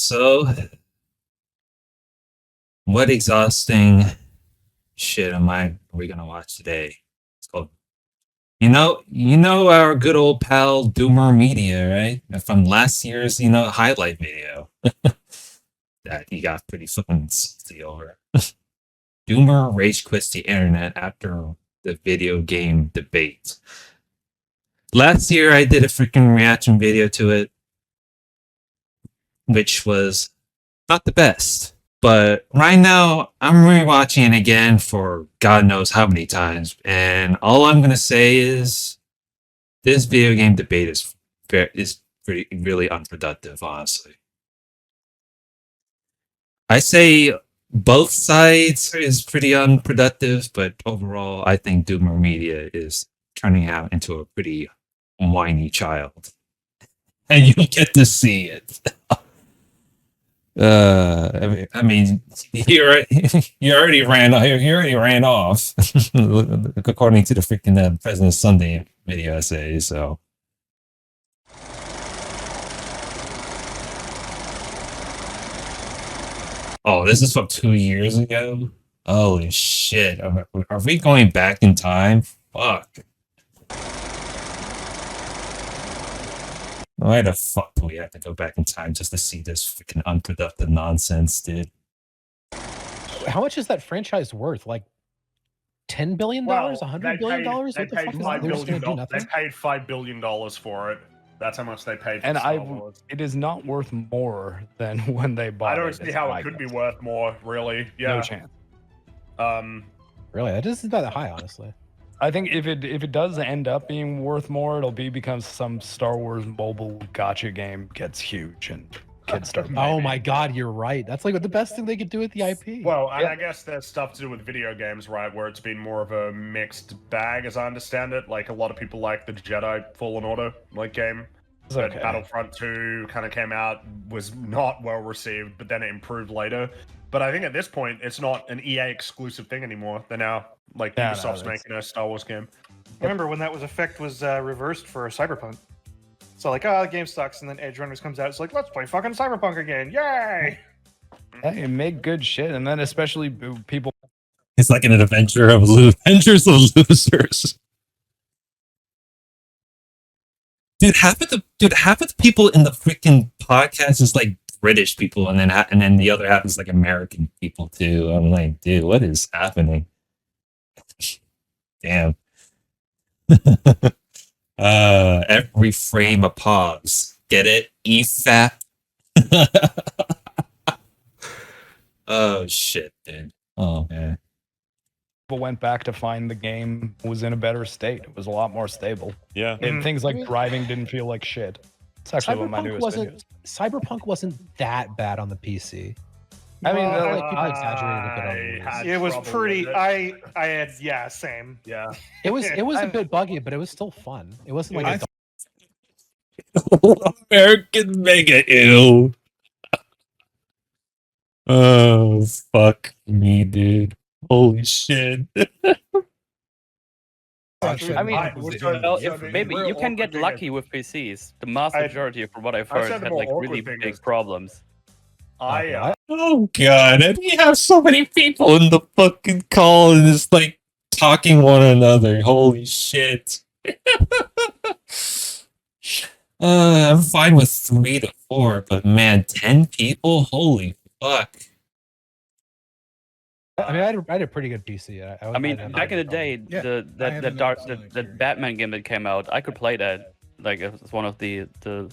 So, what exhausting shit are we gonna watch today? It's called, our good old pal DoomerMedia, right? From last year's, highlight video that he got pretty fucking salty over. Doomer rage quits the internet after the video game debate. Last year, I did a freaking reaction video to it, which was not the best. But right now, I'm rewatching it again for God knows how many times, and all I'm gonna say is this video game debate is pretty really unproductive. Honestly, I say both sides is pretty unproductive, but overall, I think Doomer Media is turning out into a pretty whiny child, and you get to see it. I mean, he already ran. He already ran off, according to the freaking President Sunday video essay. So, oh, this is from 2 years ago. Holy shit! Are we going back in time? Fuck! Why the fuck do we have to go back in time just to see this freaking unproductive nonsense, dude? How much is that franchise worth? Like $10 billion? $100 billion? What the fuck is that? They're just gonna do They nothing? paid $5 billion for it. That's how much they paid for And Star Wars. it is not worth more than when they bought it. I don't see how it could be worth more, really. Yeah. No chance. Really? That isn't that high, honestly. I think if it does end up being worth more, it'll be because some Star Wars mobile gotcha game gets huge and kids start. Oh my god, you're right. That's like the best thing they could do with the IP. Well, and I guess there's stuff to do with video games, right, where it's been more of a mixed bag, as I understand it. Like, a lot of people like the Jedi Fallen Order game. But okay. Battlefront 2 kind of came out, was not well received, but then it improved later. But I think at this point, it's not an EA exclusive thing anymore. They're now, like, Ubisoft's making a Star Wars game. Remember when that effect was reversed for Cyberpunk? So like, oh, the game sucks, and then Edge Runners comes out. It's like, let's play fucking Cyberpunk again! Yay! Hey, make good shit, and then especially people. It's like an adventure of adventures of losers. Dude, half of the people in the freaking podcast is like British people, and then the other half is like American people too. I'm like, dude, what is happening? Damn. Every frame a pause. Get it? EFAP. Oh shit, dude. Oh man. People went back to find the game was in a better state. It was a lot more stable. Yeah. And things like driving didn't feel like shit. It's actually one of my newest videos. Cyberpunk wasn't that bad on the PC. I mean, like people exaggerated a bit on release. It was pretty. I had same. Yeah. It was a bit buggy, but it was still fun. It wasn't like American mega ew. Oh fuck me, dude. Holy shit. I mean, maybe you can get lucky with PCs. The mass majority, from what I've heard, had like really big problems. Oh god, and we have so many people in the fucking call and it's like talking one another. Holy shit. I'm fine with 3 to 4, but man, 10 people? Holy fuck. I mean, I had a pretty good PC. I mean, back in the day, the Batman game that came out, I could play that. Like, it was one of the lucky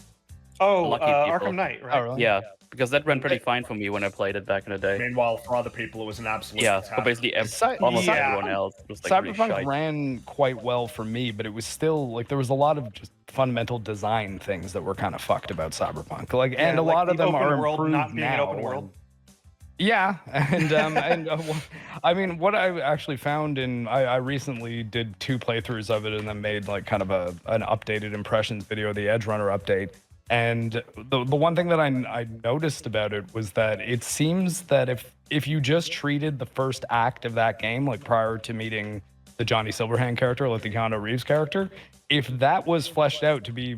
people. Arkham Knight, right? Oh, really? Yeah, because that ran pretty fine for me when I played it back in the day. Meanwhile, for other people, it was an absolute So basically, almost everyone else was like pretty Cyberpunk shite. ran quite well for me, but it was still like there was a lot of just fundamental design things that were kind of fucked about Cyberpunk. Like, and a lot of them are improved not being now. an open world. Yeah, and I mean, what I actually found I recently did 2 playthroughs of it and then made like kind of an updated impressions video, the Edge Runner update. And the one thing that I noticed about it was that it seems that if you just treated the first act of that game, like prior to meeting the Johnny Silverhand character, like the Keanu Reeves character, if that was fleshed out to be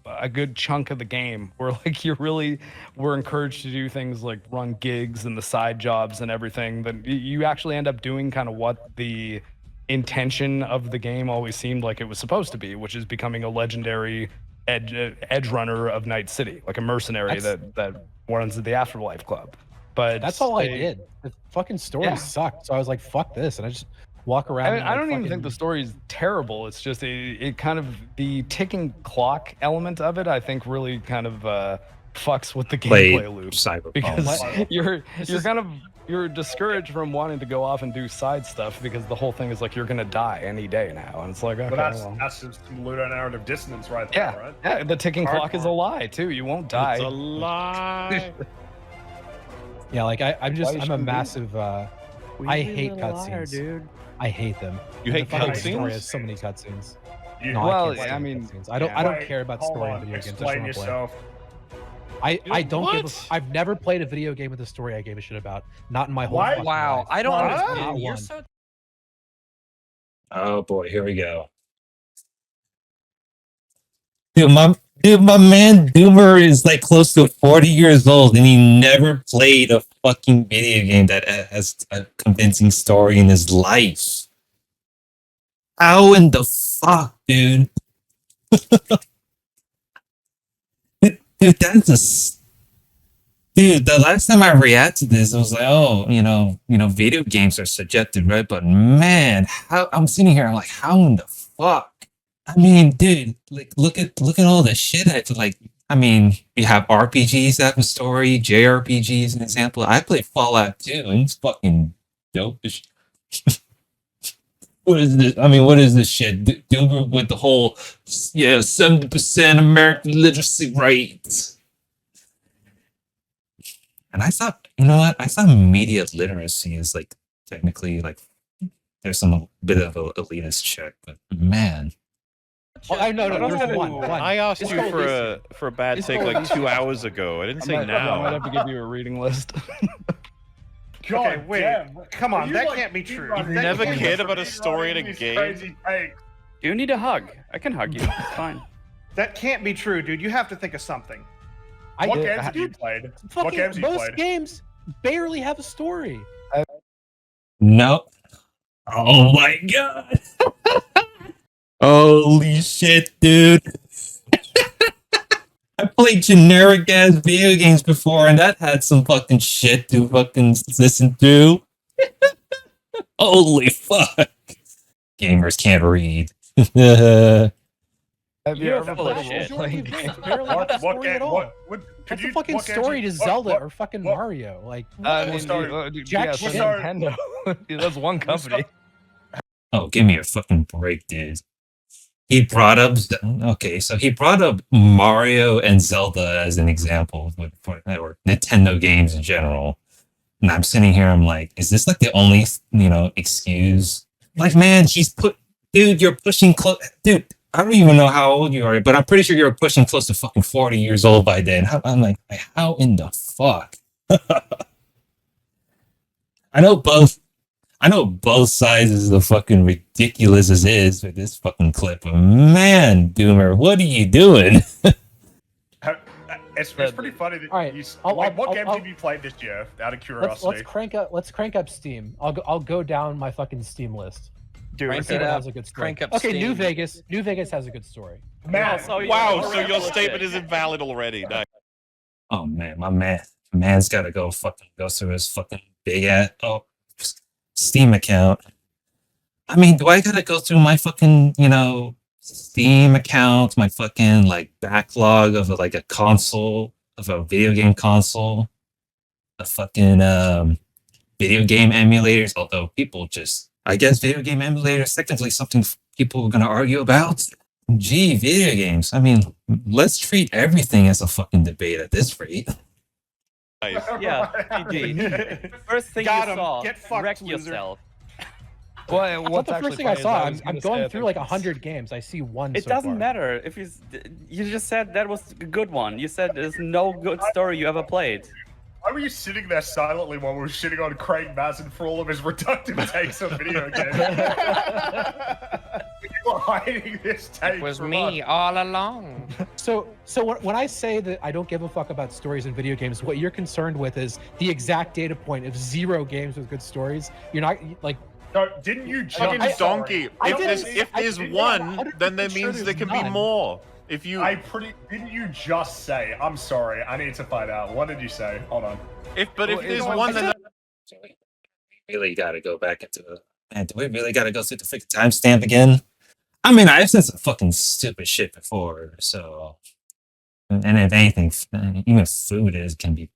a good chunk of the game where like you really were encouraged to do things like run gigs and the side jobs and everything, that you actually end up doing kind of what the intention of the game always seemed like it was supposed to be, which is becoming a legendary edge runner of Night City, like a mercenary that runs the Afterlife Club. But that's all I did. The fucking story sucked, so I was like, "Fuck this," and I just walk around. I don't even think the story's terrible. It's just it kind of the ticking clock element of it. I think really kind of fucks with the gameplay loop, because you're discouraged from wanting to go off and do side stuff because the whole thing is like you're gonna die any day now, and it's like, okay, that's just some ludonarrative dissonance right there, right? Yeah, the ticking clock is a lie too. You won't die. It's a lie. Yeah, like I'm a massive. I hate cutscenes, dude. I hate them. You hate cutscenes? cutscenes? Has so many cutscenes. Well, I mean, I don't care about story in video games. Explain yourself. I don't I've never played a video game with a story I gave a shit about. Not in my whole life. Wow, I don't understand. You're so... Oh boy, here we go. Dude, my man Doomer is like close to 40 years old, and he never played a fucking video game that has a convincing story in his life. How in the fuck, dude? Dude, that's dude. The last time I reacted to this, I was like, oh, you know, video games are subjective, right? But man, how I'm sitting here, I'm like, how in the fuck? I mean, dude, like, look at all the shit. I mean, you have RPGs that have a story, JRPGs, an example. I played Fallout 2, and it's fucking dope. What is this? I mean, what is this shit? Doing with the whole, 70% American literacy rate. And I thought, you know what? I thought media literacy is like technically like there's some bit of a elitist check, but man. Oh, there's one. I asked you for a bad take like 2 hours ago. I didn't say now. I might have to give you a reading list. Okay, wait. Come on, that can't be true. You've never cared about a story in a game? Do you need a hug? I can hug you. It's fine. That can't be true, dude. You have to think of something. What games have you played? What games have you played? Most games barely have a story. No. Oh my god. Holy shit, dude. I played generic ass video games before, and that had some fucking shit to fucking listen to. Holy fuck. Gamers can't read. Have you ever played games? What game? What's the fucking story to Zelda or fucking Mario? Like, Jack Nintendo. That's one company. Oh, give me a fucking break, dude. He brought up Mario and Zelda as an example or Nintendo games in general. And I'm sitting here, I'm like, is this like the only, excuse? Like, man, you're pushing close. Dude, I don't even know how old you are, but I'm pretty sure you're pushing close to fucking 40 years old by then. I'm like, how in the fuck? I know both sides is the fucking ridiculous as is with this fucking clip, but man, Doomer, what are you doing? It's pretty funny that what games have you played this year? Out of curiosity, let's crank up Steam. I'll go down my fucking Steam list. Dude, has a good story. Okay, New Vegas has a good story. Man, wow, so your statement is invalid already. Nice. Oh man, man's gotta go through his fucking big ass Steam account. I mean, do I gotta go through my fucking, Steam account, my fucking backlog of a console, of a video game console, a fucking video game emulators, although I guess video game emulators technically something people are gonna argue about. Gee, video games. I mean, let's treat everything as a fucking debate at this rate. Nice. Yeah, first thing you saw, get fucked, wreck loser. yourself. Well, what's the first thing I saw? I'm going through 100 games. I see one. It doesn't matter if you just said that was a good one. You said there's no good story you ever played. Why were you sitting there silently while we were shitting on Craig Mazin for all of his reductive takes on video games? were hiding this tape. It was from me us. all along. So when I say that I don't give a fuck about stories in video games, what you're concerned with is the exact data point of 0 games with good stories. You're not like. No, didn't you just Fucking donkey. If there's I'm one, then that sure means there there's can be none. more. If you, didn't you just say? I'm sorry. I need to find out. What did you say? Hold on. if there's one, then So we really gotta go back into it. Man, do we really gotta go through the freaking timestamp again? I mean, I've said some fucking stupid shit before, so. And if anything, even food can be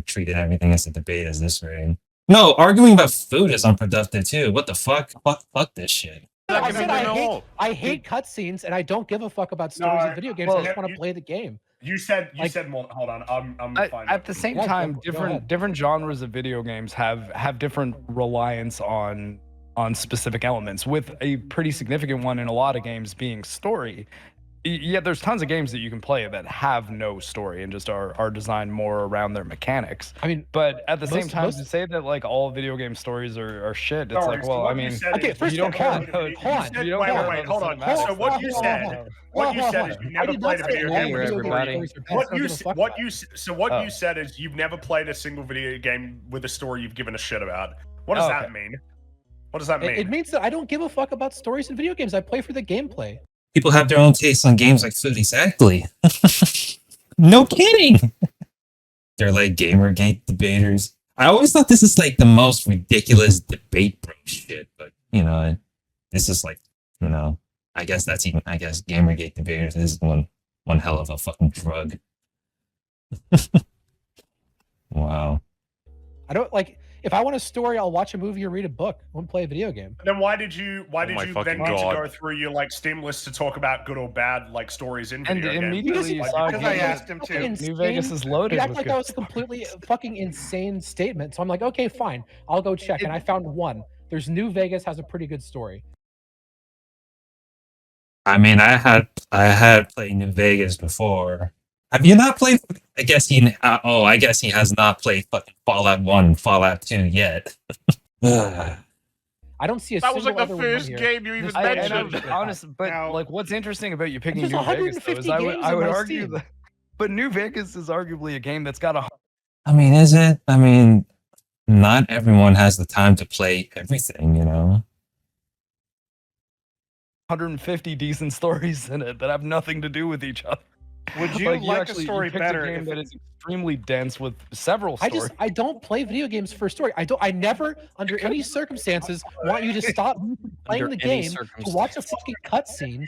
treated everything as a debate as this way. No, arguing about food is unproductive too. What the fuck? Fuck this shit. I said I hate cutscenes and I don't give a fuck about stories in video games. I just want to play the game. You said more. Hold on. I'm fine. At the same time, different genres of video games have different reliance on specific elements, with a pretty significant one in a lot of games being story. Yeah, there's tons of games that you can play that have no story and just are designed more around their mechanics. I mean, but at the same time, to say that like all video game stories are shit, it's like, well, I mean, okay, first you don't care about wait, hold on. So what you said is you never played a video game with everybody. What you said is you've never played a single video game with a story you've given a shit about. What does that mean? What does that mean? It means that I don't give a fuck about stories in video games. I play for the gameplay. People have their own tastes on games like food. Exactly. No kidding. They're like Gamergate debaters. I always thought this is like the most ridiculous debate bro shit, but this is like, I guess Gamergate debaters is one hell of a fucking drug. Wow. I don't like. If I want a story, I'll watch a movie or read a book. I won't play a video game. Then why did you then need to God. go through your like Steam list to talk about good or bad like stories in video games? Immediately you saw Because I asked him to. New Vegas is loaded. You act with like good that was a completely fucking insane statement. So I'm like, okay, fine. I'll go check. And I found one. There's New Vegas has a pretty good story. I mean, I had played New Vegas before. Have you not played? I guess he has not played fucking Fallout 1 and Fallout 2 yet. I don't see a that was single like the other one first here. game you even I mentioned. honest, but Now- like, what's interesting about you picking There's New Vegas though, 150 is I would games on my argue Steam. that, but New Vegas is arguably a game that's got I mean, is it? I mean, not everyone has the time to play everything, 150 decent stories in it that have nothing to do with each other. Would you like a you story picked better a game if that is extremely dense with several stories. I don't play video games for story. I never, under any circumstances, want you to stop playing Under the any game to watch a fucking cutscene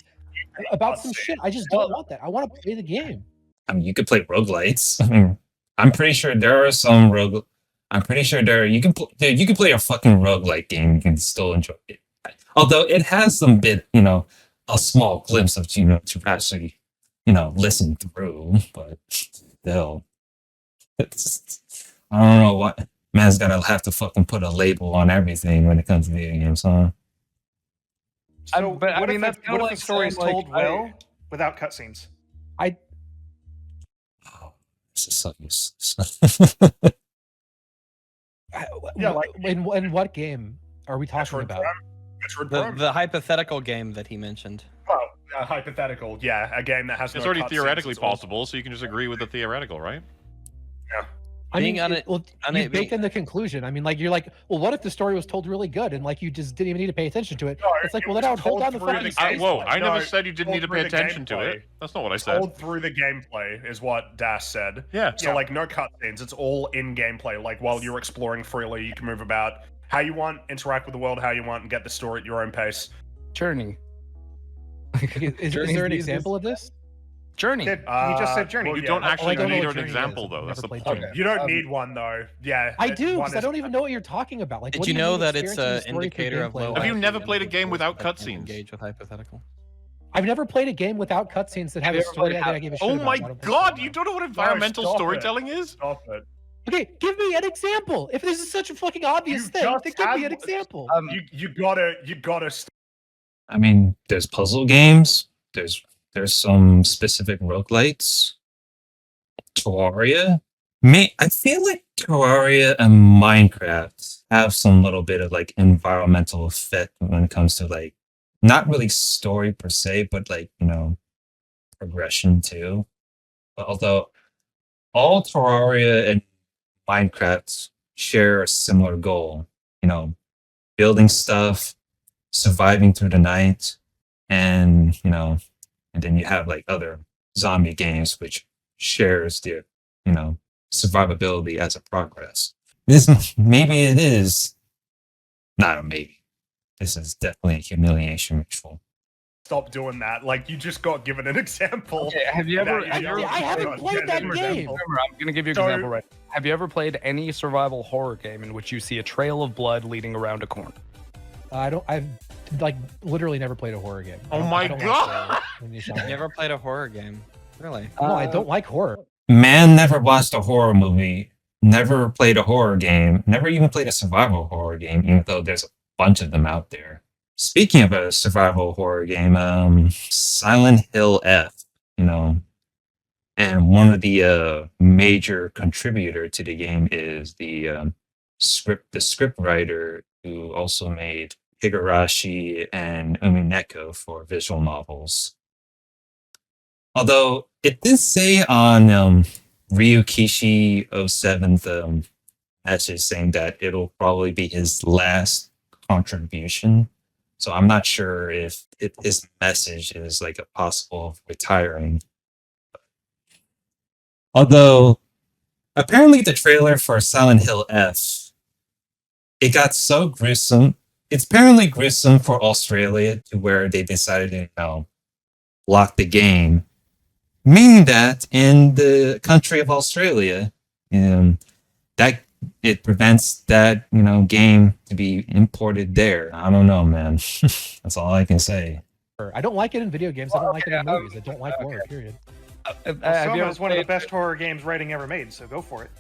about some shit. I just don't want that. I want to play the game. I mean, you could play roguelites. I mean, I'm pretty sure there are some rogue. I'm pretty sure you can play a fucking roguelite game. You can still enjoy it. Although it has some bit, a small glimpse of to actually, listen through, but still, I don't know what man's gotta have to fucking put a label on everything when it comes to video games, huh? So, but I mean, that's what if like the story is saying, told well without cutscenes? Oh, this is so useless. In what game are we talking about? The hypothetical game that he mentioned. Oh, hypothetical. Yeah, a game that has. It's no already cutscenes, theoretically it's all- possible, so you can just agree with the theoretical, right? I mean, Being on it- well, on you it baked in the conclusion. I mean, like, you're like, well, what if the story was told really good and like you just didn't even need to pay attention to it? No, It's like, it well, then was I would hold told down the through fucking the story. game. Whoa, I never No, said you didn't need to pay through the attention to gameplay. it. That's not what I said. Told through the gameplay is what Das said. Yeah. So like no cutscenes. It's all in gameplay. Like while you're exploring freely, you can move about how you want, interact with the world how you want, and get the story at your own pace. Journey. Is there an example of this? Journey. He just said Journey. well, You yeah. don't actually don't know need what an Journey is. example, I've though. That's never the played point. You don't need one though. Yeah. I do, one because I is- don't even know what you're talking about. Like, Did what you do know mean that it's experiencing an the story through indicator of gameplay? low? Have you IQ never and played a game therefore without likely to cutscenes? Engage with hypothetical. I've never played a game without cutscenes that have Have a you ever story played that I give a shit Oh about. my I don't play god, that. you don't know what environmental stop it. storytelling is? Stop it. Okay, give me an example. If this is such a fucking obvious You thing, just then give me had an one. example. You gotta. I mean, there's puzzle games. There's some specific roguelites. Terraria. I feel like Terraria and Minecraft have some little bit of like environmental effect when it comes to like not really story per se, but like, progression too. Although all Terraria and Minecraft share a similar goal, building stuff, surviving through the night, and and then you have like other zombie games which shares their, survivability as a progress. Maybe it is not a maybe. This is definitely a humiliation ritual. Stop doing that. Like, you just got given an example. Okay, have you ever? I haven't played that game. Remember, I'm gonna give you an example right. Have you ever played any survival horror game in which you see a trail of blood leading around a corner? I've like literally never played a horror game. Oh my god! You never played a horror game? Really? No, I don't like horror. Man never watched a horror movie, never played a horror game, never even played a survival horror game, even though there's a bunch of them out there. Speaking of a survival horror game, Silent Hill F, and one of the major contributor to the game is the script writer who also made Higurashi and Umineko for visual novels. Although it did say on Ryukishi 07's message saying that it'll probably be his last contribution. So I'm not sure if his message is like a possible retiring. Although apparently the trailer for Silent Hill F, it got so gruesome. It's apparently gruesome for Australia to where they decided to, block the game. Meaning that in the country of Australia, that it prevents that, game to be imported there. I don't know, man. That's all I can say. I don't like it in video games. I don't like it in movies. I don't like horror, period. Soma is one of the best horror games writing ever made, so go for it.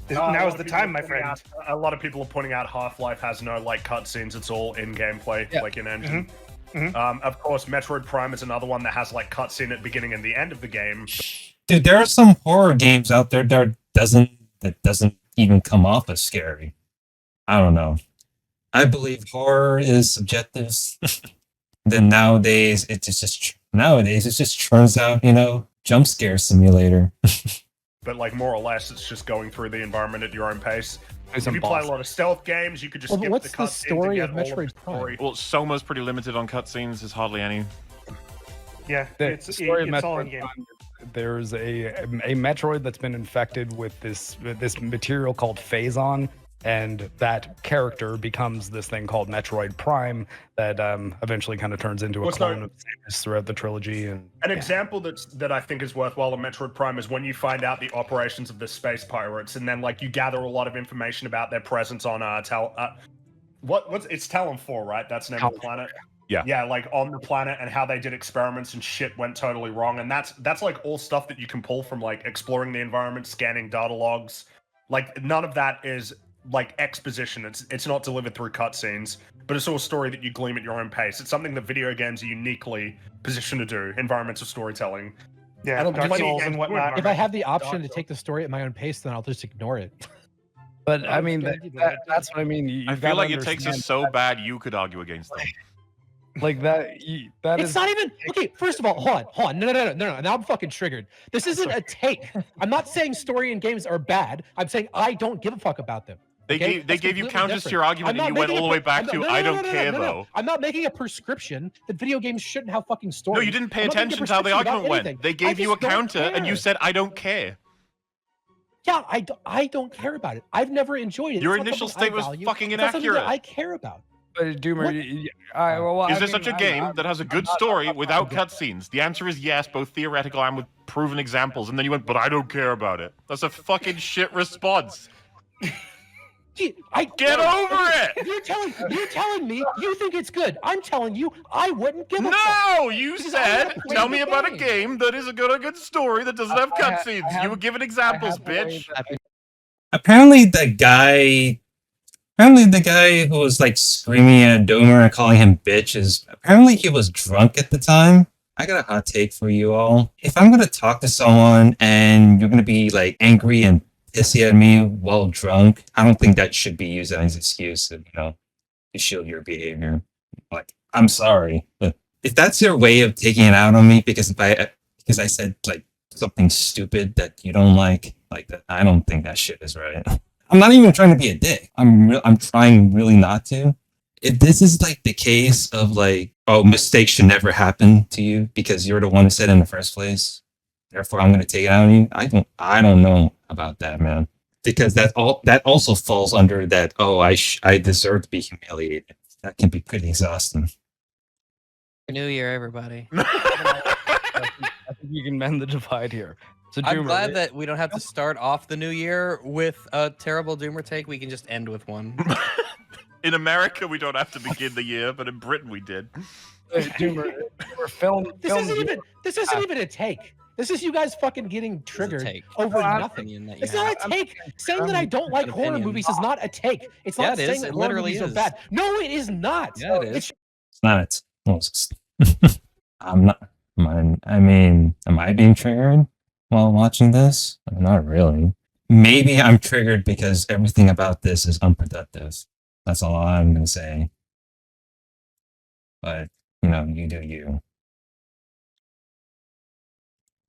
Now is the time, my friend. A lot of people are pointing out Half-Life has no cutscenes. It's all in gameplay, like in engine. Of course, Metroid Prime is another one that has cutscene at the beginning and the end of the game. Dude, there are some horror games out there that doesn't even come off as scary. I don't know. I believe horror is subjective. Then nowadays it just turns out, jump scare simulator. But more or less, it's just going through the environment at your own pace. If you play a lot of stealth games, you could just skip the cutscenes. What's the story of Metroid Prime? Well, Soma's pretty limited on cutscenes. There's hardly any. Yeah, the story of it's all in Metroid game. Prime, there's a Metroid that's been infected with this material called Phazon, and that character becomes this thing called Metroid Prime that eventually kind of turns into a clone of Samus throughout the trilogy. And an example that I think is worthwhile in Metroid Prime is when you find out the operations of the space pirates, and then you gather a lot of information about their presence on it's Talon 4, right? That's the name of the planet. Yeah, on the planet, and how they did experiments and shit went totally wrong. And that's all stuff that you can pull from exploring the environment, scanning data logs. None of that is exposition. It's not delivered through cutscenes, but it's all a story that you glean at your own pace. It's something that video games are uniquely positioned to do. Environmental storytelling. Yeah, Dark Souls and whatnot. If I have the option to take the story at my own pace, then I'll just ignore it. But I mean, that's what I mean. I feel like it takes us so bad you could argue against them. It's not even okay. First of all, hold on. No. Now I'm fucking triggered. This isn't a take. I'm not saying story and games are bad. I'm saying I don't give a fuck about them. They gave you counters to your argument, and you went all the way back to I don't care though. I'm not making a prescription that video games shouldn't have fucking stories. No, you didn't pay attention to how the argument went. They gave you a counter, and you said I don't care. Yeah, I don't care about it. I've never enjoyed it. Your initial state was fucking inaccurate. I care about. Doomer, is there such a game that has a good story without cutscenes? The answer is yes, both theoretical and with proven examples. And then you went, but I don't care about it. That's a fucking shit response. Get over it! You're telling me you think it's good. I'm telling you I wouldn't give a fuck. No, you said, tell me about a game that is a good story that doesn't have cutscenes. You were given examples, bitch. Apparently the guy who was screaming at Doomer and calling him bitch apparently he was drunk at the time. I got a hot take for you all. If I'm gonna talk to someone and you're gonna be angry and pissy at me while drunk, I don't think that should be used as an excuse to, to shield your behavior. I'm sorry, but if that's your way of taking it out on me because I said like something stupid that you don't like that, I don't think that shit is right. I'm not even trying to be a dick. I'm trying really not to. If this is like the case of like, oh, mistakes should never happen to you because you're the one who said it in the first place, therefore I'm gonna take it out on you. I don't know about that, man. Because that also falls under that, oh, I deserve to be humiliated. That can be pretty exhausting. New Year, everybody. I think you can mend the divide here. So I'm glad that we don't have to start off the new year with a terrible Doomer take. We can just end with one. In America, we don't have to begin the year, but in Britain, we did. Doomer film. This isn't even a take. This is you guys fucking getting triggered over nothing. It's not a take. Saying that I don't like horror movies is not a take. It's not saying that horror movies are bad. No, it is not. Yeah, it is. It's not. I'm not. I mean, am I being triggered while watching this? Not really. Maybe I'm triggered because everything about this is unproductive. That's all I'm gonna say. But you do you.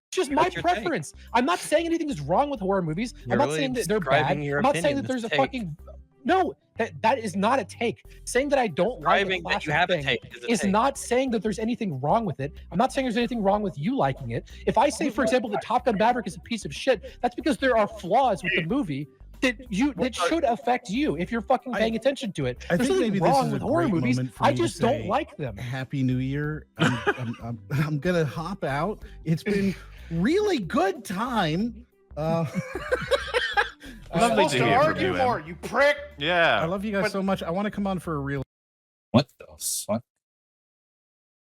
It's just my preference. I'm not saying anything is wrong with horror movies. I'm not saying that they're bad. I'm not saying that there's a fucking no. That is not a take. Saying that I don't like a classic thing is not saying that there's anything wrong with it. I'm not saying there's anything wrong with you liking it. If I say, for example, that Top Gun Maverick is a piece of shit, that's because there are flaws with the movie that should affect you if you're fucking paying attention to it. There's nothing wrong with horror movies. I just don't like them. Happy New Year. I'm gonna hop out. It's been really good time. Lovely to hear from you, more, you prick. Yeah. I love you guys so much. I want to come on for a real. What the fuck?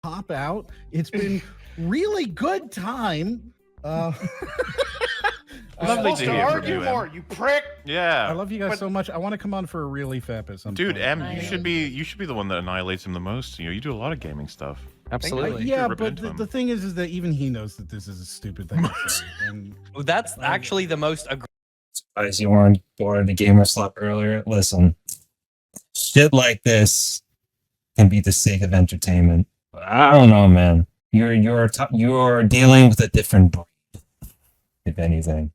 Hop out. It's been really good time. Lovely to hear from you, more, you prick. Yeah. I love you guys so much. I want to come on for a real EFAP at some Dude, point. you should be the one that annihilates him the most. You do a lot of gaming stuff. Absolutely. Yeah, but the thing is that even he knows that this is a stupid thing to say. And that's actually the most As you weren't bored of the gamer slap earlier, listen. Shit like this can be the sake of entertainment. But I don't know, man. You're dealing with a different breed, if anything.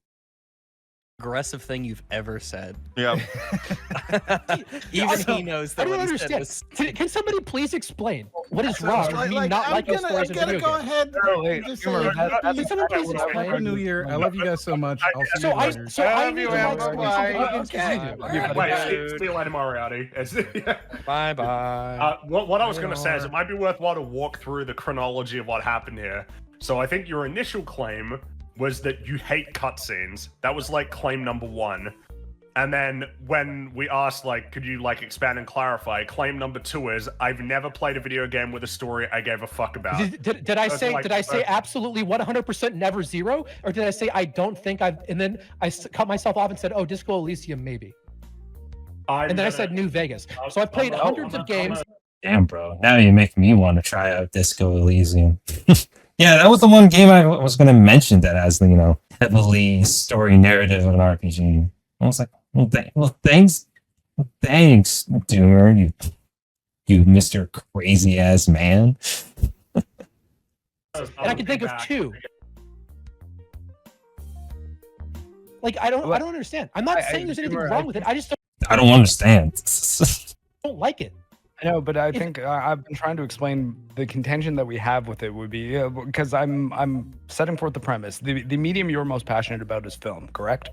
aggressive thing you've ever said. Yeah. Even he knows that. I don't understand. Can somebody please explain what is wrong with me not liking stories in video go games? ahead. Can someone please explain? Happy New Year. I love you guys so much. I'll see you later. I need to like stories Wait, see you later, Moriarty. Bye bye. What I was going to say is it might be worthwhile to walk through the chronology of what happened here. So I think your initial claim was that you hate cutscenes. That was like claim number one. And then when we asked, like, could you like expand and clarify? Claim number two is I've never played a video game with a story I gave a fuck about. Did I say absolutely 100% never zero, or did I say I don't think I've? And then I cut myself off and said, oh, Disco Elysium maybe. And then I said New Vegas. So I've played hundreds of games. Damn, bro. Now you make me want to try out Disco Elysium. Yeah, that was the one game I was going to mention that has, heavily story narrative of an RPG. I was like, thanks, Doomer, you Mr. Crazy ass man. And I can think of two. Like I don't understand. I'm not saying there's anything wrong with it. I just don't understand. don't like it. I know, but I think I've been trying to explain the contention that we have with it would be because I'm setting forth the premise. The medium you're most passionate about is film, correct?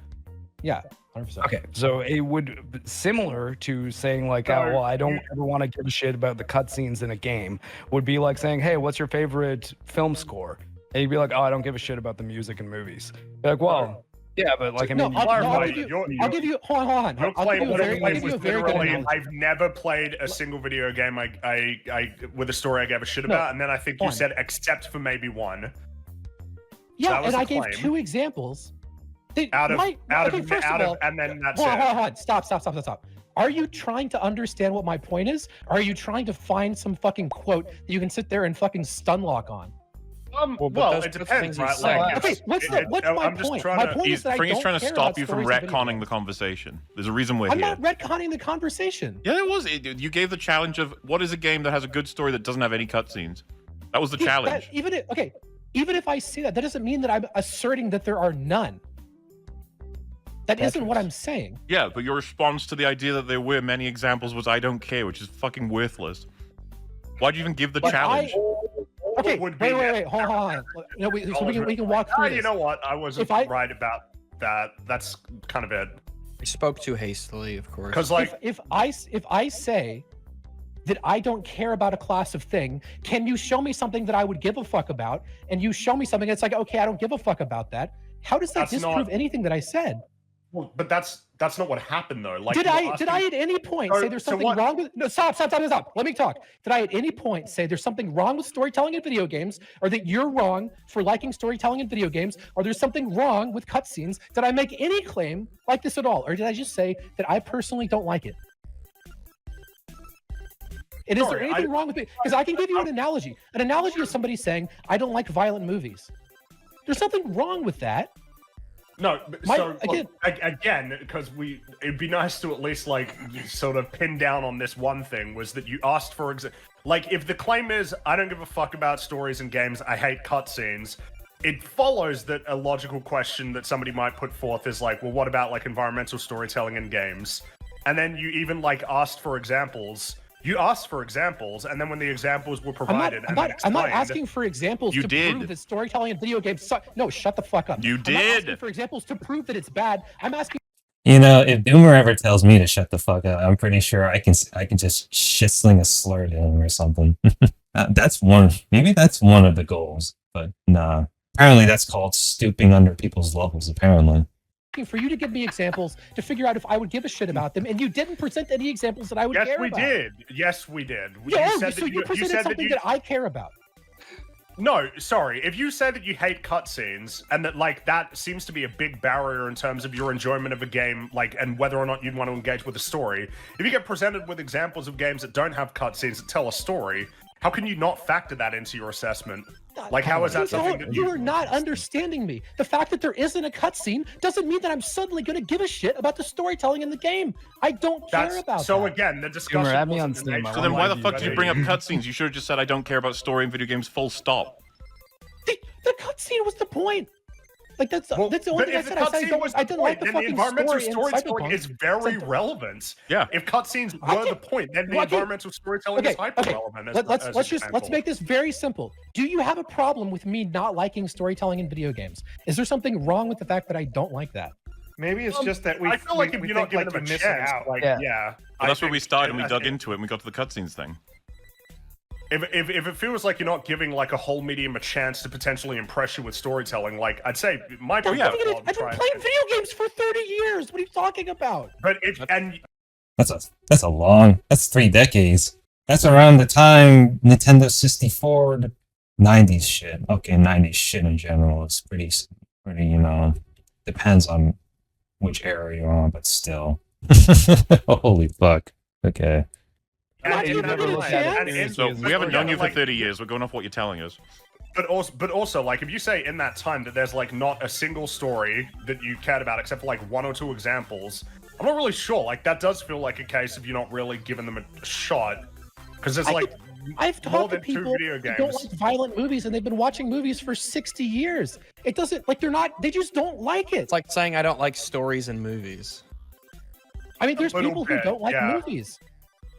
Yeah, 100%. Okay, so it would similar to saying like, well, I don't ever want to give a shit about the cutscenes in a game. Would be like saying, hey, what's your favorite film score? And you'd be like, oh, I don't give a shit about the music and movies. You're like, well. Yeah, but like, I mean, I'll give you. Hold on. I'll give you a very good analogy. I've never played a single video game I with a story I gave a shit about, and then I think you said except for maybe one. Yeah, and I gave two examples. And then that's hold on. Stop. Are you trying to understand what my point is? Or are you trying to find some fucking quote that you can sit there and fucking stunlock on? Well, it depends, right? Like, okay, what's my point? My point is that Fring's trying to stop you from retconning retconning the conversation. There's a reason we're here. I'm not retconning the conversation. Yeah, it was. You gave the challenge of what is a game that has a good story that doesn't have any cutscenes. That was the challenge. Even if I say that doesn't mean that I'm asserting that there are none. That isn't what I'm saying. Yeah, but your response to the idea that there were many examples was "I don't care," which is fucking worthless. Why'd you even give the challenge? Okay, wait, hold on. You know, we can walk through this. You know what? I wasn't right about that. That's kind of it. I spoke too hastily, of course. Because like, if I say that I don't care about a class of thing, can you show me something that I would give a fuck about? And you show me something that's like, okay, I don't give a fuck about that. How does that disprove anything that I said? Well, but that's not what happened though. Like, did I at any point say there's something wrong with? No, stop. Let me talk. Did I at any point say there's something wrong with storytelling in video games, or that you're wrong for liking storytelling in video games, or there's something wrong with cutscenes? Did I make any claim like this at all, or did I just say that I personally don't like it? And is there anything wrong with it? Because I can give you an analogy. An analogy is somebody saying, I don't like violent movies. There's nothing wrong with that. No, again, because it'd be nice to at least like sort of pin down on this one thing, was that you asked for like, if the claim is I don't give a fuck about stories in games, I hate cutscenes, it follows that a logical question that somebody might put forth is like, well, what about like environmental storytelling in games? And then you even like asked for examples. You asked for examples, and then when the examples were provided, I'm not asking for examples to prove that storytelling in video games suck. No, shut the fuck up. I'm not asking for examples to prove that it's bad. I'm asking. You know, if Doomer ever tells me to shut the fuck up, I'm pretty sure I can just shit sling a slur to him or something. Maybe that's one of the goals, but nah. Apparently that's called stooping under people's levels, apparently. For you to give me examples to figure out if I would give a shit about them, and you didn't present any examples that I would care about. Yes, we did. You presented something that I care about. No, sorry. If you say that you hate cutscenes, and that like that seems to be a big barrier in terms of your enjoyment of a game, like, and whether or not you'd want to engage with the story, if you get presented with examples of games that don't have cutscenes that tell a story, how can you not factor that into your assessment? Like, how is that something that you are not understanding me? The fact that there isn't a cutscene doesn't mean that I'm suddenly going to give a shit about the storytelling in the game. I don't care about that. So again, the discussion. So then why the fuck did you bring up cutscenes? You should have just said I don't care about story in video games. Full stop. The cutscene was the point. Like that's the only thing I said. I didn't like the fucking environmental storytelling is very relevant. Yeah. If cutscenes were the point, then the environmental storytelling is hyper relevant. Let's make this very simple. Do you have a problem with me not liking storytelling in video games? Is there something wrong with the fact that I don't like that? Maybe it's just that I feel like if you're not giving them a chance, like Well, that's where we started and we dug into it and we got to the cutscenes thing. If it feels like you're not giving like a whole medium a chance to potentially impress you with storytelling, like I'd say my I've been playing video games for 30 years. What are you talking about? But that's 3 decades. That's around the time Nintendo 64, the 90s shit. Okay, 90s shit in general is pretty, you know, depends on which era you're on, but still. Holy fuck. Okay. So we haven't known you for 30 years. We're going off what you're telling us. But also, like, if you say in that time that there's like not a single story that you cared about except for like 1 or 2 examples, I'm not really sure. Like, that does feel like a case of you're not really giving them a shot, because there's I've talked to people who don't like violent movies, and they've been watching movies for 60 years. It doesn't like they just don't like it. It's like saying I don't like stories in movies. I mean, there's people who don't like movies.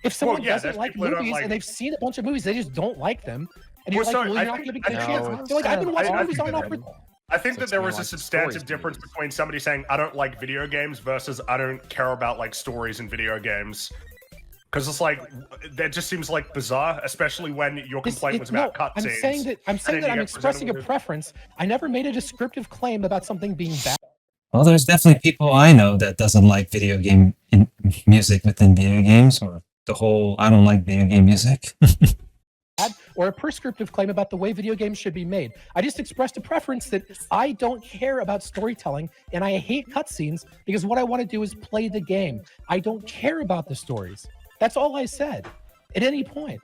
If someone doesn't like movies and they've seen a bunch of movies, they just don't like them. And you're like, well, you're not going to be good chance. Like, I've been watching movies on for. I think that there was a substantive difference between somebody saying, I don't like video games versus I don't care about like stories in video games. Because it's like, that just seems like bizarre, especially when your complaint was about cutscenes. I'm saying that I'm expressing a preference. I never made a descriptive claim about something being bad. Well, there's definitely people I know that doesn't like video game music within video games, or the whole I don't like video game music. Or a prescriptive claim about the way video games should be made. I just expressed a preference that I don't care about storytelling and I hate cutscenes because what I want to do is play the game. I don't care about the stories. That's all I said at any point.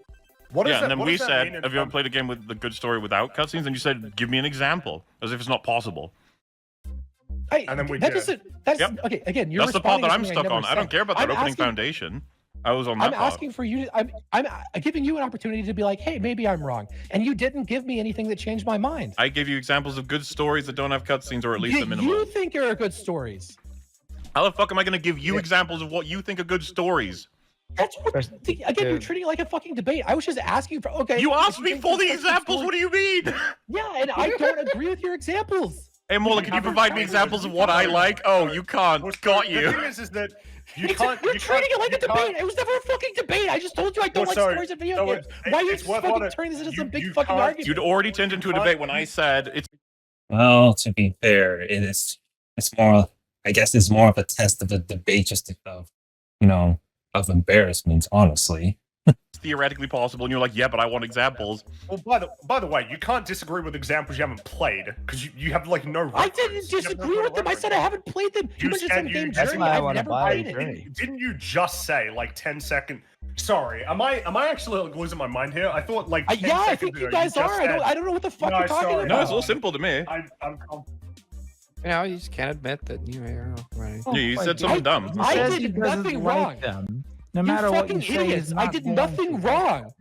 And then we said, have you ever played a game with the good story without cutscenes? And you said, give me an example, as if it's not possible. And then we that did. That's okay. Again, you're That's the part that I'm responding to stuck something on. I don't care about that opening foundation. I was on that I'm part. asking for you. I'm giving you an opportunity to be like, hey, maybe I'm wrong, and you didn't give me anything that changed my mind. I gave you examples of good stories that don't have cutscenes, or at least the minimum. You think are good stories. How the fuck am I going to give you examples of what you think are good stories? That's what, again, you're treating it like a fucking debate. I was just asking for You asked me for the examples. What do you mean? Yeah, and I don't agree with your examples. Hey, Mola, can you provide me examples of what I like? Oh, you can't. Got you. The thing is that you You're can't. treating it like a debate. It was never a fucking debate. I just told you I don't like stories in video games. Why are you fucking turning this into some big fucking argument? You'd already turned into a debate when I said it's. Well, to be fair, it's more. I guess it's more of a test of a debate, just of of embarrassment. Honestly. Theoretically possible, and you're like, yeah, but I want examples. Well, by the way, you can't disagree with examples you haven't played because you have like no. I didn't disagree with them. I said I haven't played them. You mentioned some game Journey. I've never played it. Didn't you just say like 10 seconds? Sorry, am I actually like, losing my mind here? I thought like 10 I think you guys are. I don't know what the fuck you're talking about. No, it's all simple to me. You just can't admit that you know. Right? Yeah, you said something dumb. I did nothing wrong. No matter what you say, idiots. I did nothing wrong.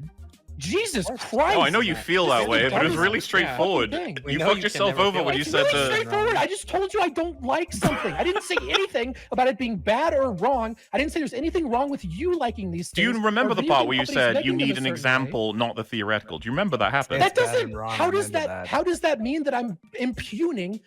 Jesus Christ! Oh, I know you feel that way, but it was really straightforward. You fucked yourself over when you said the. Straightforward. I just told you I don't like something. I didn't say anything about it being bad or wrong. I didn't say there's anything wrong with you liking these things. Do you remember the part where you said you need an example, not the theoretical? Do you remember that happened? That doesn't. How does that mean that I'm impugning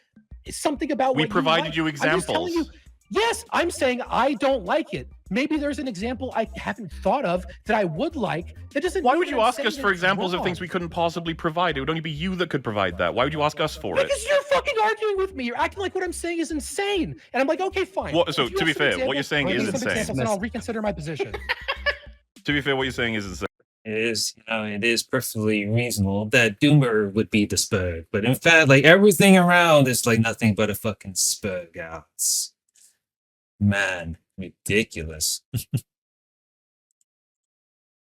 something about? We provided you examples. Yes, I'm saying I don't like it. Maybe there's an example I haven't thought of that I would like. That doesn't. Why would you ask us for examples of things we couldn't possibly provide? It would only be you that could provide that. Why would you ask us for it? Because you're fucking arguing with me. You're acting like what I'm saying is insane. And I'm like, okay, fine. So to be fair, what you're saying is insane. And I'll reconsider my position. To be fair, what you're saying is insane. It is perfectly reasonable that Doomer would be the Spurg, but in fact, like everything around is like nothing but a fucking Spurg out. Man, ridiculous.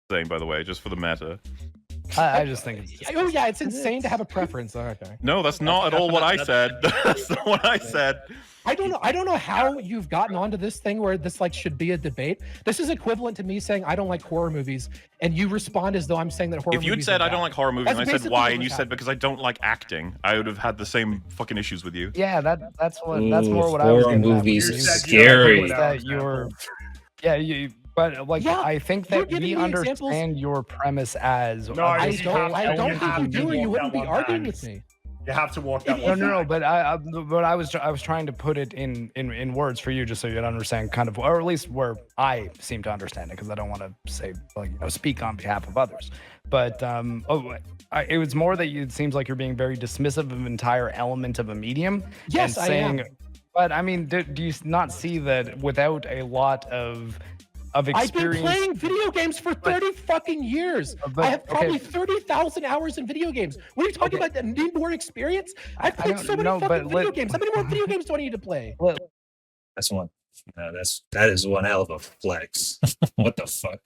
Saying, by the way, just for the meta. I just think it's oh yeah, it's insane to have a preference. Okay. No, that's not at all what I said. That's not what I said. I don't know how you've gotten onto this thing where this like should be a debate. This is equivalent to me saying I don't like horror movies, and you respond as though I'm saying that horror movies. If you'd said I don't like horror movies, and I said why, and you said because I don't like acting, I would have had the same fucking issues with you. Yeah, that's more what I was getting at. Horror movies is scary. But like, I think that we understand your premise as. No, I don't think you do, or you wouldn't be arguing with me. You have to walk that. No. But I was trying to put it in words for you, just so you'd understand, kind of, or at least where I seem to understand it, because I don't want to say speak on behalf of others. But it was more that it seems like you're being very dismissive of an entire element of a medium. Yes, and saying, I am. But I mean, do you not see that without a lot of experience? I've been playing video games for 30 fucking years. I have probably 30,000 hours in video games. What are you talking about? Need more experience? I've played so many fucking video games. How many more video games do I need to play? That's one. That is one hell of a flex. What the fuck?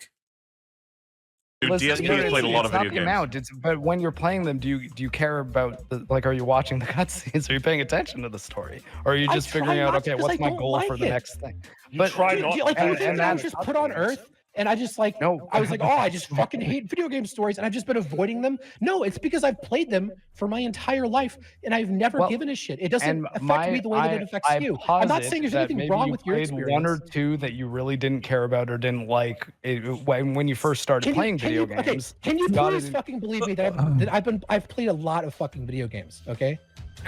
Dude, DSP has played a lot of video games. But when you're playing them, do you care about are you watching the cutscenes? Are you paying attention to the story, or are you just figuring out, okay, what's my goal for the next thing? But try not. And I was just put on Earth, and I just I was like, I just fucking hate video game stories, and I've just been avoiding them. No, it's because I've played them for my entire life, and I've never given a shit. It doesn't affect me the way that it affects you. I'm not saying there's anything wrong with your experience. One or two that you really didn't care about or didn't like when you first started playing video games. Can you please fucking believe me that I've played a lot of fucking video games? Okay.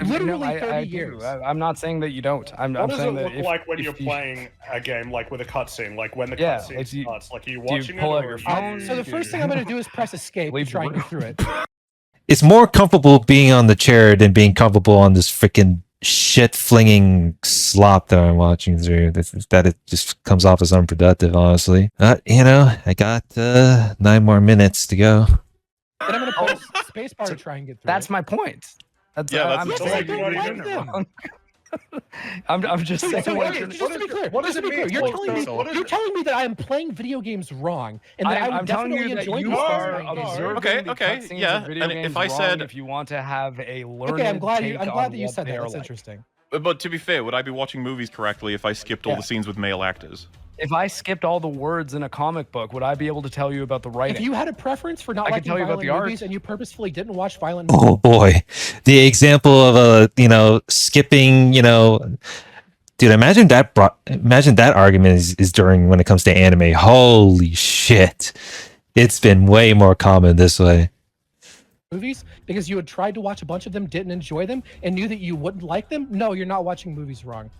Literally 30 years. I'm not saying that you don't. I'm saying that. What does it look like when you're playing a game like with a cutscene? Like when the cutscene starts, like are you watching it? Pull out your phone? So the first thing I'm going to do is press escape and try and get through it. It's more comfortable being on the chair than being comfortable on this freaking shit flinging slop that I'm watching through. That it just comes off as unproductive, honestly. I got 9 more minutes to go. Then I'm going to press spacebar to try and get through. That's my point. That's I don't like them. I'm just saying. Just to be clear, you're telling me that I am playing video games wrong, and that I'm definitely enjoying you are observing the cutscenes of video games if I said, if you want to have a learned okay, I'm glad take that you said that. That's like. interesting. But to be fair, would I be watching movies correctly if I skipped all the scenes with male actors? If I skipped all the words in a comic book, would I be able to tell you about the writing? If you had a preference for not liking violent movies and you purposefully didn't watch violent movies. Oh boy. The example of skipping, dude, imagine that argument is during when it comes to anime. Holy shit. It's been way more common this way. Movies because you had tried to watch a bunch of them, didn't enjoy them, and knew that you wouldn't like them. No, you're not watching movies wrong.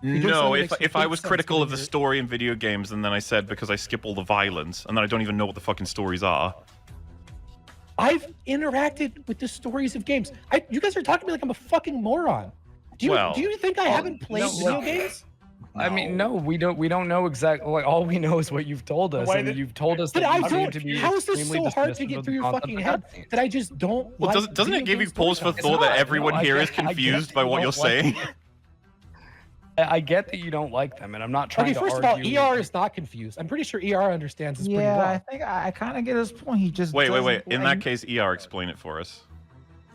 No, if I was critical of the story in video games and then I said because I skip all the violence and then I don't even know what the fucking stories are. I've interacted with the stories of games. You guys are talking to me like I'm a fucking moron. Do you think I haven't played video games? No. I mean, no, we don't know exactly. Like, all we know is what you've told us, and you've told us that you seem to be. How is this so hard to get through your fucking head that I just don't? Well, doesn't it give you pause for thought that everyone here is confused by what you're saying? I get that you don't like them, and I'm not trying to argue. First of all, ER is not confused. I'm pretty sure ER understands this pretty well. I think I kind of get his point. He just wait. In that case, ER, explain it for us.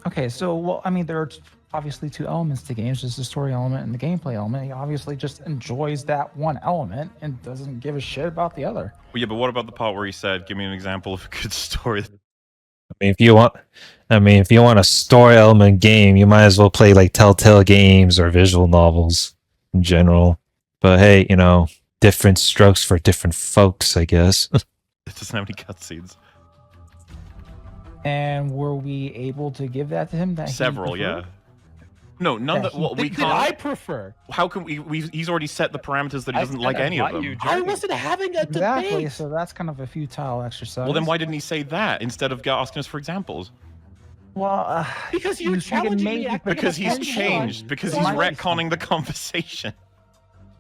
Okay, so well, I mean, there are obviously two elements to games. There's the story element and the gameplay element. He obviously just enjoys that one element and doesn't give a shit about the other. Well, yeah, but what about the part where he said, "Give me an example of a good story"? I mean, if you want a story element game, you might as well play like Telltale games or visual novels in general. But hey, different strokes for different folks, I guess. It doesn't have any cutscenes. And were we able to give that to him? Several, yeah. No, none that we can't. I prefer. How can he's already set the parameters that he doesn't like any of them. I wasn't having a debate. So that's kind of a futile exercise. Well, then why didn't he say that instead of asking us for examples? Well, because you're challenging me. Because he's changed. Because he's retconning the conversation.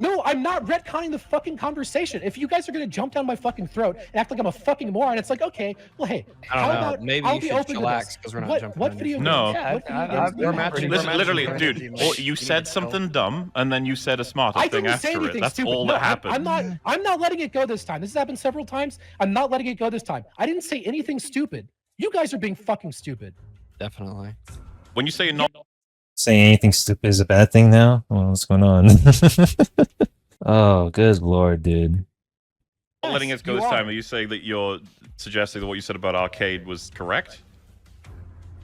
No, I'm not retconning the fucking conversation. If you guys are gonna jump down my fucking throat and act like I'm a fucking moron, it's like, okay, well, hey, how about maybe I'll you be should open chillax because we're not jumping. What video games? No. We're matching. Literally, dude, you said something dumb and then you said a smarter thing after it. That's all that happened. I'm not letting it go this time. This has happened several times. I'm not letting it go this time. I didn't say anything stupid. You guys are being fucking stupid. Definitely. When you say you're not saying anything stupid is a bad thing now? Well, what's going on? Oh, good lord, dude. Not letting it go this time. Are you saying that you're suggesting that what you said about arcade was correct?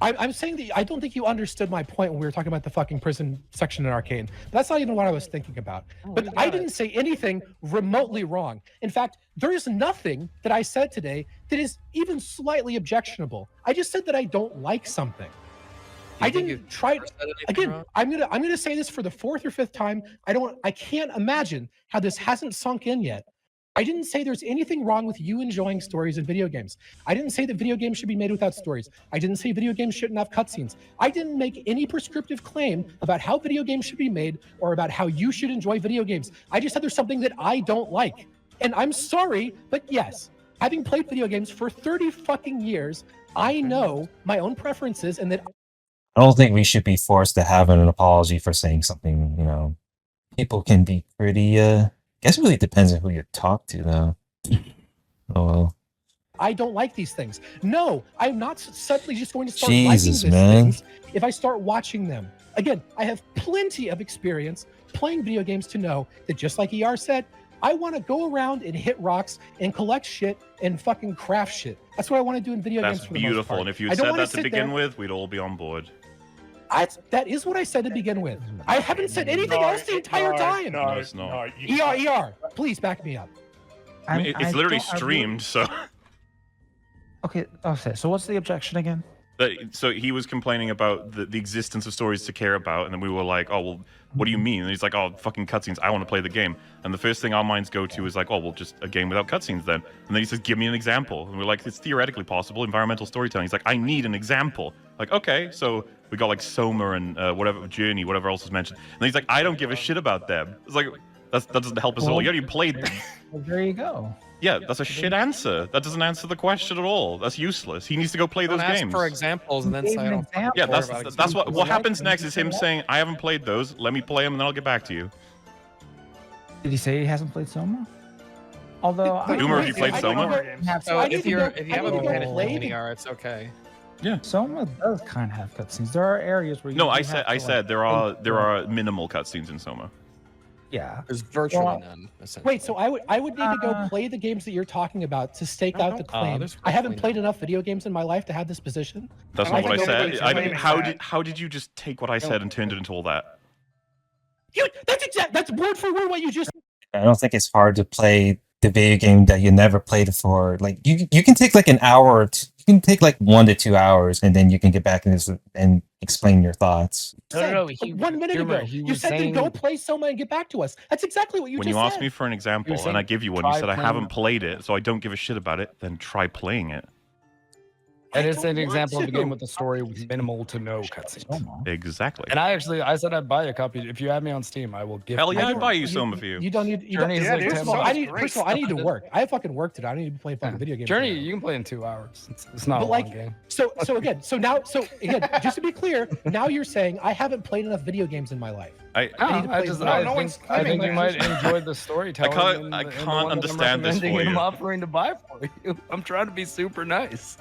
I'm saying that I don't think you understood my point when we were talking about the fucking prison section in arcade. That's not even what I was thinking about. But I didn't say anything remotely wrong. In fact, there is nothing that I said today that is even slightly objectionable. I just said that I don't like something. I didn't try again. Wrong? I'm gonna say this for the fourth or fifth time. I can't imagine how this hasn't sunk in yet. I didn't say there's anything wrong with you enjoying stories in video games. I didn't say that video games should be made without stories. I didn't say video games shouldn't have cutscenes. I didn't make any prescriptive claim about how video games should be made or about how you should enjoy video games. I just said there's something that I don't like. And I'm sorry, but yes, having played video games for 30 fucking years, I know my own preferences and that I don't think we should be forced to have an apology for saying something, People can be pretty, I guess it really depends on who you talk to, though. Oh, well. I don't like these things. No, I'm not suddenly just going to start liking these things if I start watching them. Again, I have plenty of experience playing video games to know that just like ER said, I want to go around and hit rocks and collect shit and fucking craft shit. That's what I want to do in video games for the most part. That's beautiful, and if you had said that to begin with, we'd all be on board. That is what I said to begin with. I haven't said anything else the entire time. No, it's not. ER, please back me up. I mean, it's literally streamed, so... Okay, so what's the objection again? So he was complaining about the existence of stories to care about, and then we were like, oh, well, what do you mean? And he's like, oh, fucking cutscenes, I want to play the game. And the first thing our minds go to is like, oh, well, just a game without cutscenes then. And then he says, give me an example. And we're like, it's theoretically possible, environmental storytelling. He's like, I need an example. Like, okay, so we got like Soma and whatever, Journey, whatever else was mentioned. And then he's like, I don't give a shit about them. It's like, that doesn't help us at all. You already played them. Well, there you go. Yeah, that's a shit answer. That doesn't answer the question at all. That's useless. He needs to go play those ask games. for examples and then say I don't. Yeah, that's what happens next is him saying, I haven't played those. Let me play them and then I'll get back to you. Did he say he hasn't played Soma? Although Doomer, have you played Soma? So if you haven't been paying attention to NER, it's okay. Yeah. Soma does kind of have cutscenes. There are areas where you No, I said there are minimal cutscenes in Soma. Yeah. There's virtually none. Wait, so I would need to go play the games that you're talking about to stake out the claim. I haven't played enough video games in my life to have this position. That's not what I said. How did you just take what I said and turned it into all that? That's word for word what you just. I don't think it's hard to play the video game that you never played before. Like you can take like an hour or two, you can take like 1 to 2 hours, and then you can get back and explain your thoughts. No, 1 minute ago, you said to go play Soma and get back to us. That's exactly what you just said. When you ask me for an example and I give you one, you said I haven't played it, so I don't give a shit about it. Then try playing it. And it's an example of a game with a story with minimal to no cutscenes. Exactly. And I said I'd buy a copy. If you add me on Steam, I will give. Hell yeah, I'd buy you Soma for you. You don't need. First of all, I need to work. I have fucking work to do. I need to play fucking video games. Journey, you can play in 2 hours. It's not a long game. So again, just to be clear, now you're saying I haven't played enough video games in my life. I think you might enjoy the storytelling. I can't understand this for you. I'm offering to buy for you. I'm trying to be super nice.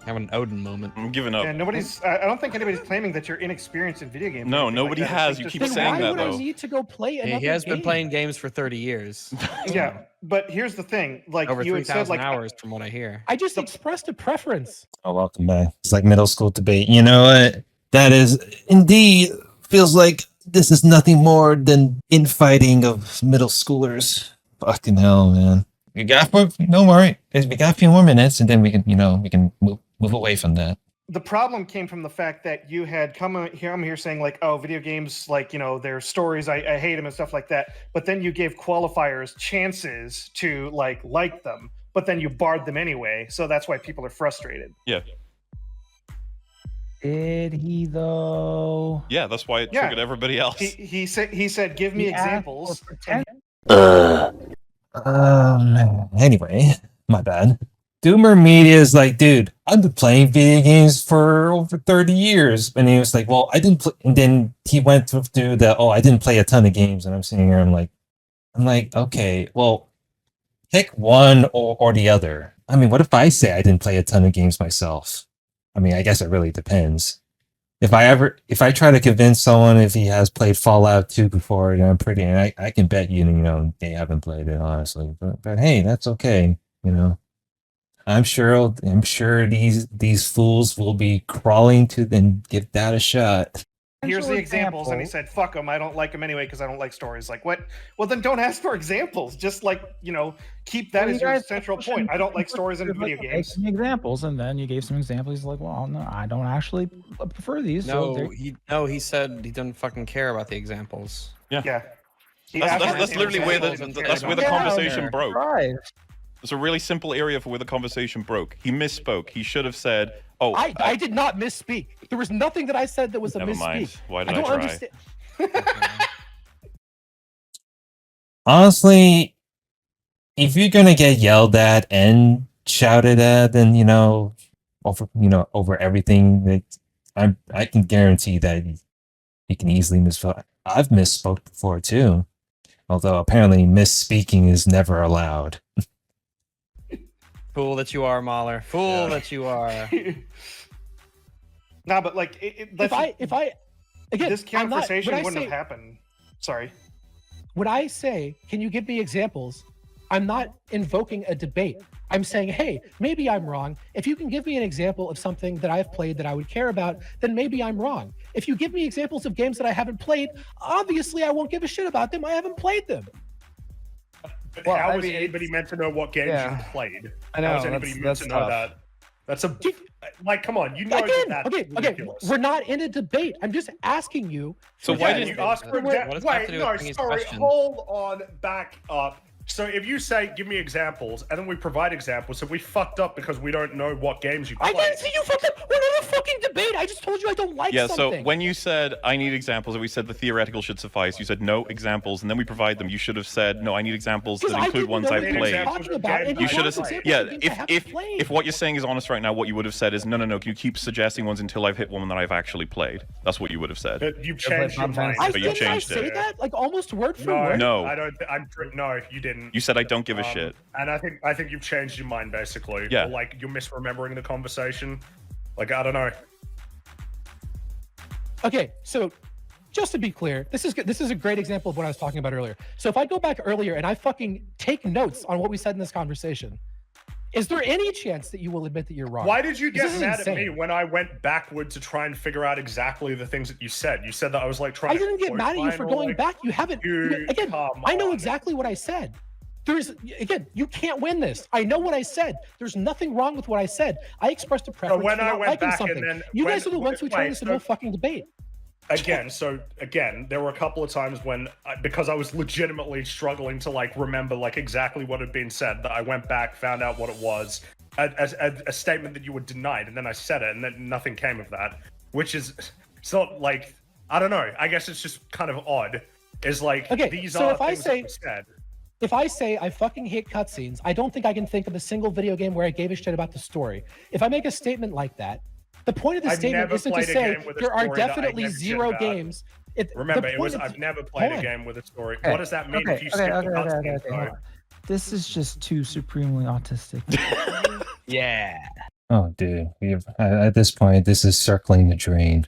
Have an Odin moment. I'm giving up. Yeah, I don't think anybody's claiming that you're inexperienced in video games. No, nobody has. You keep saying that though. Why would I need to go play another He has been game? playing games for 30 years. Yeah, but here's the thing. Like over you had said, 3,000 hours from what I hear. I just expressed a preference. Oh, welcome back. It's like middle school debate. You know what? That is indeed feels like this is nothing more than infighting of middle schoolers. Fucking hell, man. Don't worry. We got a few more minutes, and then we can move away from that. The problem came from the fact that you had come here. I'm here saying like, oh, video games, like their stories. I hate them and stuff like that. But then you gave qualifiers chances to like them, but then you barred them anyway. So that's why people are frustrated. Yeah. Did he though? Yeah, that's why it triggered everybody else. He said, give me examples. Anyway, my bad. DoomerMedia is like, dude, I've been playing video games for over 30 years. And he was like, well, I didn't play. And then he went through the, I didn't play a ton of games. And I'm sitting here, I'm like, okay, well, pick one or the other. I mean, what if I say I didn't play a ton of games myself? I mean, I guess it really depends. If I try to convince someone if he has played Fallout 2 before, then I can bet they haven't played it, honestly. But hey, that's okay. I'm sure these fools will be crawling to then give that a shot. Here's the examples, and he said, "Fuck them. I don't like them anyway because I don't like stories." Like what? Well, then don't ask for examples. Just keep that as your central point. I don't like stories in video games. Some examples, and then you gave some examples. He's like, "Well, no, I don't actually prefer these." No, he said he doesn't fucking care about the examples. Yeah. That's literally where the conversation broke. Right. It's a really simple area for where the conversation broke. He misspoke. He should have said, "Oh, I did not misspeak. There was nothing that I said that was a misspeak." Mind. Why did I try? Understand. Honestly, if you're gonna get yelled at and shouted at, then over everything, that I can guarantee that you can easily misspoke. I've misspoke before too, although apparently misspeaking is never allowed. Fool that you are, Mahler. Fool that you are. Nah, but if I again, this conversation wouldn't have happened. Sorry. When I say, can you give me examples? I'm not invoking a debate. I'm saying, hey, maybe I'm wrong. If you can give me an example of something that I've played that I would care about, then maybe I'm wrong. If you give me examples of games that I haven't played, obviously I won't give a shit about them. I haven't played them. But how was anybody meant to know what games you played? I know. How was anybody meant to know that? That's come on, Okay. We're not in a debate. I'm just asking you. So why didn't you ask for hold on, back up. So if you say, give me examples, and then we provide examples, so we fucked up because we don't know what games you played. I didn't see you fucked up. Whatever the fuck fucking debate. I just told you I don't like something. So when you said I need examples and we said the theoretical should suffice, you said no examples and then we provide them. You should have said no, I need examples that include ones I've played. You should have said, if what you're saying is honest right now, what you would have said is no, can you keep suggesting ones until I've hit one that I've actually played? That's what you would have said. But you've changed your mind. But you changed it. I say that like almost word for word. No, I don't. No, you didn't. You said I don't give a shit. And I think you've changed your mind basically. Yeah. Or, like you're misremembering the conversation. Like I don't know. Okay, so just to be clear, this is a great example of what I was talking about earlier. So if I go back earlier and I fucking take notes on what we said in this conversation, is there any chance that you will admit that you're wrong? Why did you get mad at me when I went backward to try and figure out exactly the things that you said? You said that I was like trying. I didn't get mad at you for going back. You haven't. Again, I know exactly what I said. You can't win this. I know what I said. There's nothing wrong with what I said. I expressed a preference for not liking something. You guys are the ones who turned this into a fucking debate. Again, there were a couple of times when, because I was legitimately struggling to like remember like exactly what had been said, that I went back, found out what it was, a statement that you were denied, and then I said it, and then nothing came of that. Which is, it's not like, I don't know. I guess it's just kind of odd. Is like these are things that were said. If I say I fucking hate cutscenes, I don't think I can think of a single video game where I gave a shit about the story. If I make a statement like that, the point of the statement isn't to say there are definitely zero games. Remember, it was I've never played a game with a story. What does that mean if you skip the cutscenes? This is just too supremely autistic. Yeah. Oh, dude, at this point, this is circling the drain.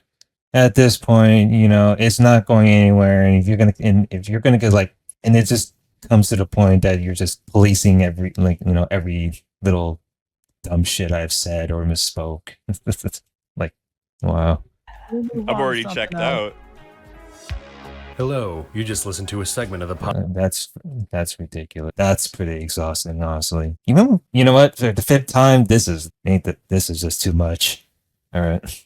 At this point, it's not going anywhere, and if you're gonna get like, and it just comes to the point that you're just policing every little dumb shit I've said or misspoke. Like, wow. I've already checked out. Hello, you just listened to a segment of the podcast. That's ridiculous. That's pretty exhausting, honestly. You know what? For the fifth time, this is just too much. All right.